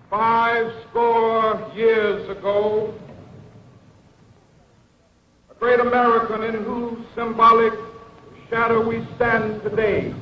50 years ago, a great American in whose symbolic shadow we stand today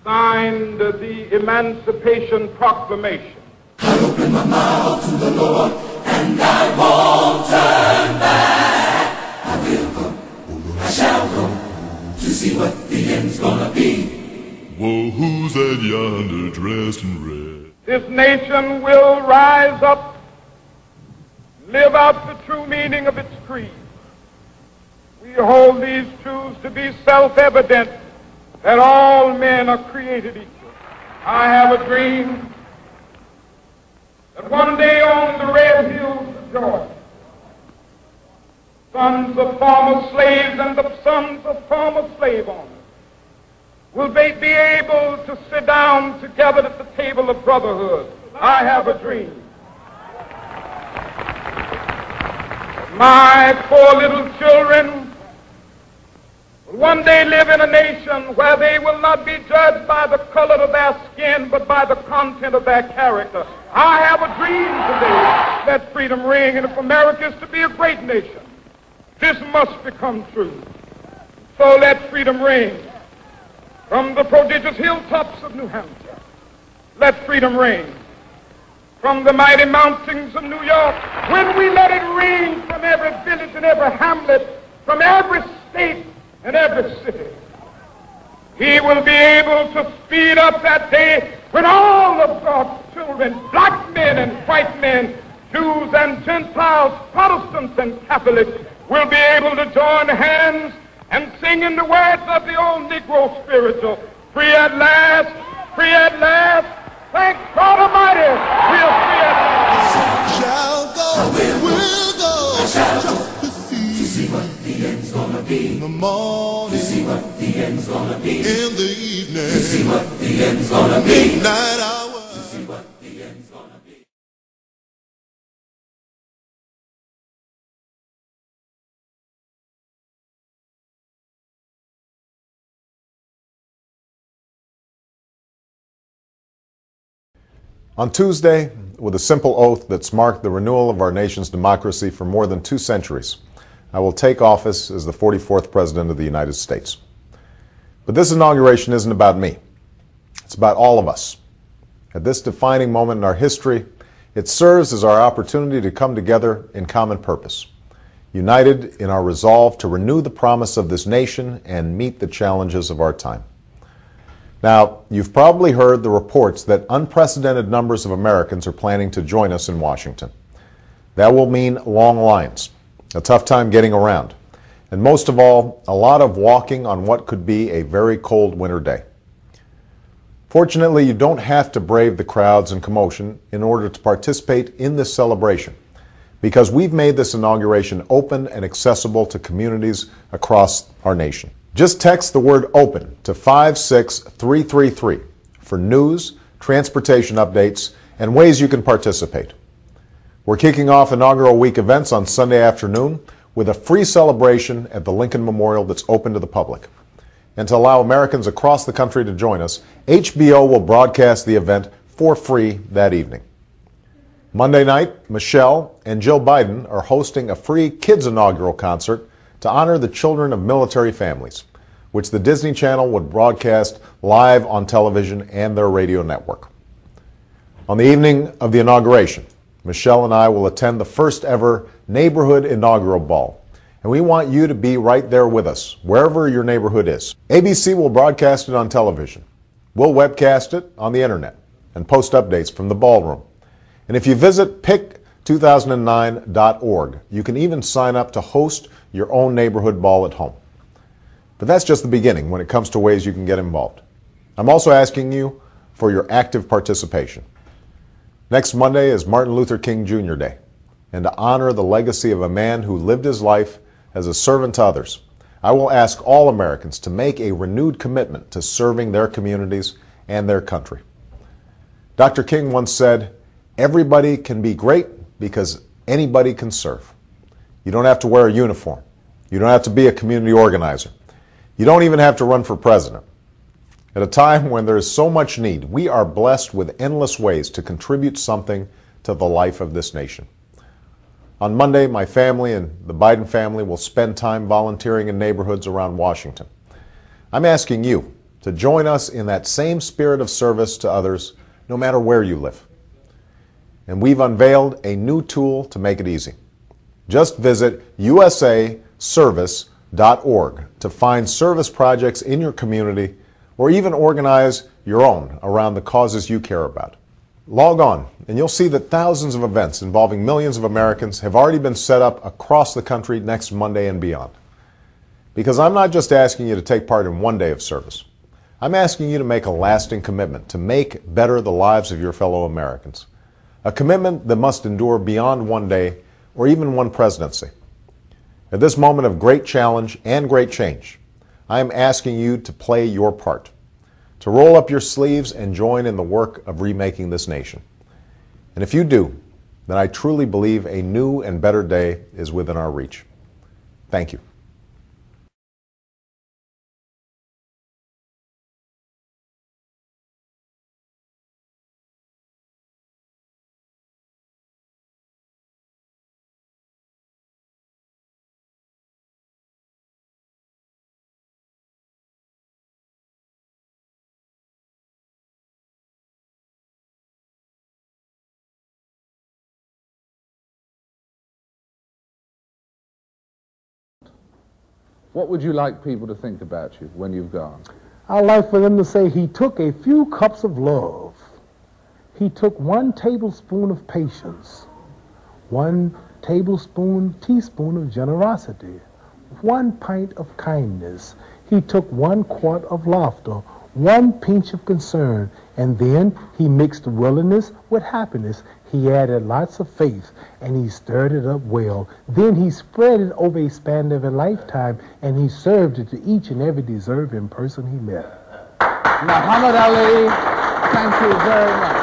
signed the Emancipation Proclamation. I open my mouth to the Lord and I won't turn back. I will go, I shall go, to see what the end's gonna be. Whoa, who's that yonder dressed in red? This nation will rise up, live out the true meaning of its creed. We hold these truths to be self-evident, that all men are created equal. I have a dream that one day on the red hills of Georgia, sons of former slaves and the sons of former slave owners will be able to sit down together at the table of brotherhood. I have a dream. My poor little children will one day live in a nation where they will not be judged by the color of their skin, but by the content of their character. I have a dream today. Let freedom ring, and if America is to be a great nation, this must become true. So let freedom ring. From the prodigious hilltops of New Hampshire, let freedom ring. From the mighty mountains of New York, when we let it ring from every village and every hamlet, from every state and every city, he will be able to speed up that day when all of God's children, black men and white men, Jews and Gentiles, Protestants and Catholics, will be able to join hands and sing in the words of the old Negro spiritual, free at last, free at last, thank God Almighty, we are free at last. Shall go, will go, I shall go, to see what the end's gonna be. In the morning, To see what the end's gonna be. in the evening, To see what the end's gonna be. midnight hour. To see what the end's gonna be. On Tuesday, with a simple oath that's marked the renewal of our nation's democracy for more than 2 centuries, I will take office as the 44th President of the United States. But this inauguration isn't about me. It's about all of us. At this defining moment in our history, it serves as our opportunity to come together in common purpose, united in our resolve to renew the promise of this nation and meet the challenges of our time. Now, you've probably heard the reports that unprecedented numbers of Americans are planning to join us in Washington. That will mean long lines, a tough time getting around, and most of all, a lot of walking on what could be a very cold winter day. Fortunately, you don't have to brave the crowds and commotion in order to participate in this celebration, because we've made this inauguration open and accessible to communities across our nation. Just text the word OPEN to 56333 for news, transportation updates, and ways you can participate. We're kicking off inaugural week events on Sunday afternoon with a free celebration at the Lincoln Memorial that's open to the public. And to allow Americans across the country to join us, HBO will broadcast the event for free that evening. Monday night, Michelle and Jill Biden are hosting a free kids inaugural concert to honor the children of military families, which the Disney Channel would broadcast live on television and their radio network. On the evening of the inauguration, Michelle and I will attend the first ever neighborhood inaugural ball, and we want you to be right there with us, wherever your neighborhood is. ABC will broadcast it on television. We'll webcast it on the internet and post updates from the ballroom. And if you visit pick2009.org, you can even sign up to host your own neighborhood ball at home. But that's just the beginning when it comes to ways you can get involved. I'm also asking you for your active participation. Next Monday is Martin Luther King Jr. Day, and to honor the legacy of a man who lived his life as a servant to others, I will ask all Americans to make a renewed commitment to serving their communities and their country. Dr. King once said, "Everybody can be great because anybody can serve." You don't have to wear a uniform. You don't have to be a community organizer. You don't even have to run for president. At a time when there is so much need, we are blessed with endless ways to contribute something to the life of this nation. On Monday, my family and the Biden family will spend time volunteering in neighborhoods around Washington. I'm asking you to join us in that same spirit of service to others, no matter where you live. And we've unveiled a new tool to make it easy. Just visit usaservice.org to find service projects in your community or even organize your own around the causes you care about. Log on, and you'll see that thousands of events involving millions of Americans have already been set up across the country next Monday and beyond. Because I'm not just asking you to take part in one day of service. I'm asking you to make a lasting commitment to make better the lives of your fellow Americans. A commitment that must endure beyond one day or even one presidency. At this moment of great challenge and great change, I am asking you to play your part, to roll up your sleeves and join in the work of remaking this nation. And if you do, then I truly believe a new and better day is within our reach. Thank you. What would you like people to think about you when you've gone? I'd like for them to say he took a few cups of love. He took 1 tablespoon of patience, 1 teaspoon of generosity, 1 pint of kindness. He took 1 quart of laughter, 1 pinch of concern, and then he mixed willingness with happiness. He added lots of faith, and he stirred it up well. Then he spread it over a span of a lifetime, and he served it to each and every deserving person he met. Muhammad Ali, thank you very much.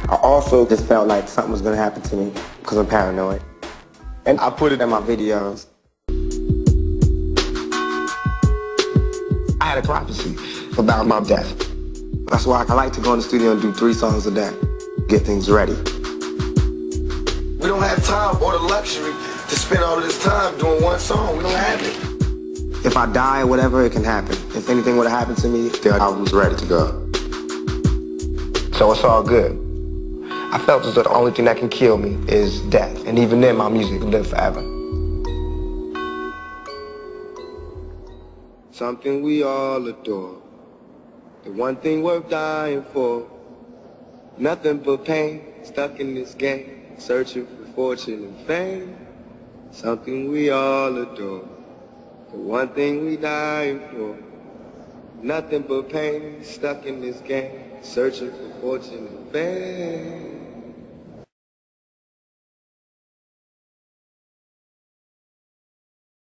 I also just felt like something was going to happen to me because I'm paranoid. And I put it in my videos. I had a prophecy about my death. That's why I like to go in the studio and do 3 songs a day, get things ready. We don't have time or the luxury to spend all of this time doing 1 song. We don't have it. If I die or whatever, it can happen. If anything would have happened to me, the album's ready to go. So it's all good. I felt as though the only thing that can kill me is death. And even then, my music will live forever. Something we all adore. The one thing worth dying for. Nothing but pain, stuck in this game, searching for fortune and fame. Something we all adore. The one thing we dying for. Nothing but pain, stuck in this game, searching for fortune and fame.